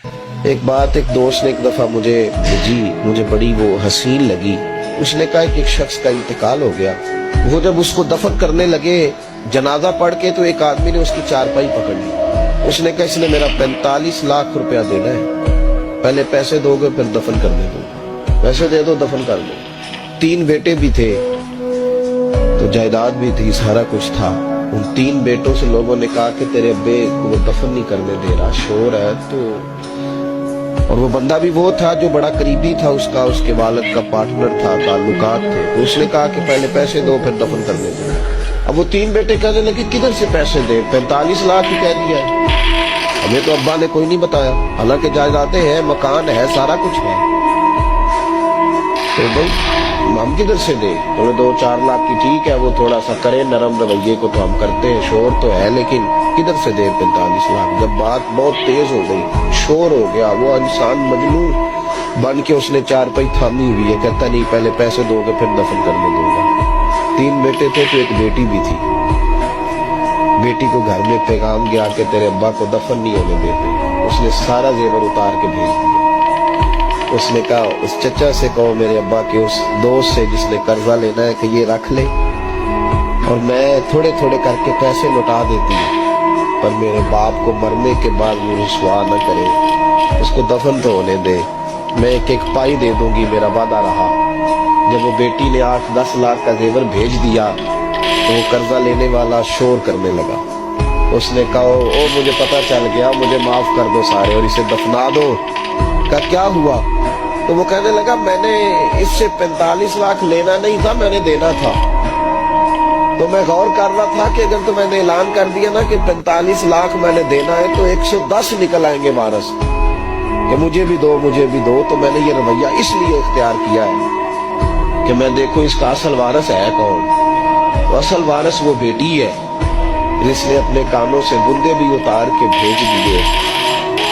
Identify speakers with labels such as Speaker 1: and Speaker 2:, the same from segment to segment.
Speaker 1: ایک بات ایک دوست نے ایک دفعہ مجھے بڑی وہ حسین لگی. اس نے کہا کہ ایک شخص کا انتقال ہو گیا. وہ جب اس کو دفن کرنے لگے جنازہ پڑھ کے تو ایک آدمی نے اس کی چارپائی پکڑ لی. اس نے کہا اس نے میرا 45 لاکھ روپیہ دینا ہے. پہلے پیسے دو گے پھر دفن کرنے دو. پیسے دے دو دفن کر دو. 3 بیٹے بھی تھے تو جائیداد بھی تھی, سارا کچھ تھا. ان 3 بیٹوں سے لوگوں نے کہا کہ تیرے ابے کو وہ دفن نہیں کرنے دے رہا, شور ہے. تو اور وہ بندہ بھی وہ تھا جو بڑا قریبی تھا اس کا, اس کے والد کا پارٹنر تھا, تعلقات تھے. تو اس نے کہا کہ پہلے پیسے دو پھر دفن کرنے دو. اب وہ 3 بیٹے کہنے لگے کدھر سے پیسے دے, 45 لاکھ ہی کہہ دیا ہے. ہمیں تو ابا نے کوئی نہیں بتایا, حالانکہ جائیدادیں ہیں, مکان ہے, سارا کچھ ہے. تو بھائی ہم کدھر سے دے, تھوڑے 2-4 لاکھ کی ٹھیک ہے, وہ تھوڑا سا کرے نرم رویے کو تو ہم کرتے ہیں, شور تو ہے, لیکن کدھر سے دے 45 لاکھ. جب بات بہت تیز ہو گئی, شور ہو گیا, وہ انسان مجنون بن کے اس نے چارپائی تھامی ہوئی ہے, کہتا نہیں پہلے پیسے دو گے پھر دفن کرنے دوں گا. 3 بیٹے تھے تو ایک بیٹی بھی تھی. بیٹی کو گھر میں پیغام گیا کہ تیرے ابا کو دفن نہیں ہونے دیتے. اس نے سارا زیور اتار کے بھیج دیا. اس نے کہا اس چچا سے کہو میرے ابا کے اس دوست سے جس نے قرضہ لینا ہے کہ یہ رکھ لے اور میں تھوڑے تھوڑے کر کے پیسے لوٹا دیتی ہوں, پر میرے باپ کو مرنے کے بعد وہ رسوا نہ کرے, اس کو دفن تو ہونے دے, میں ایک پائی دے دوں گی, میرا وعدہ رہا. جب وہ بیٹی نے 8-10 لاکھ کا زیور بھیج دیا تو وہ قرضہ لینے والا شور کرنے لگا. اس نے کہا او مجھے پتہ چل گیا, مجھے معاف کر دو سارے اور اسے دفنا دو. کہا کیا ہوا؟ تو وہ کہنے لگا میں نے اس سے 45 لاکھ لینا نہیں تھا, میں نے دینا تھا. تو میں غور کر رہا تھا کہ اگر تو میں نے اعلان کر دیا نا کہ 45 لاکھ میں نے دینا ہے تو 110 نکل آئیں گے وارث کہ مجھے بھی دو مجھے بھی دو. تو میں نے یہ رویہ اس لیے اختیار کیا ہے کہ میں دیکھوں اس کا اصل وارث ہے کون. تو اصل وارث وہ بیٹی ہے جس نے اپنے کانوں سے بندے بھی اتار کے بھیج دیے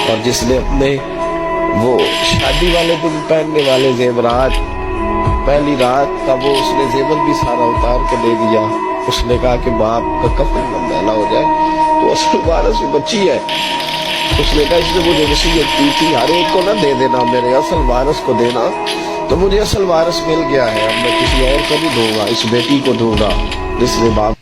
Speaker 1: اور جس نے اپنے وہ شادی والے دن پہننے والے زیورات پہلی رات کا وہ اس نے زیور بھی سارا اتار کے دے دیا. اس نے کہا کہ باپ کا کفن نہ میلا ہو جائے. تو اصل وارث بچی ہے. اس نے کہا اس نے مجھے وصیت کی تھی ہر ایک کو نہ دے دینا, میرے اصل وارث کو دینا. تو مجھے اصل وارث مل گیا ہے, اب میں کسی اور کو نہیں دوں گا, اس بیٹی کو دوں گا جس نے باپ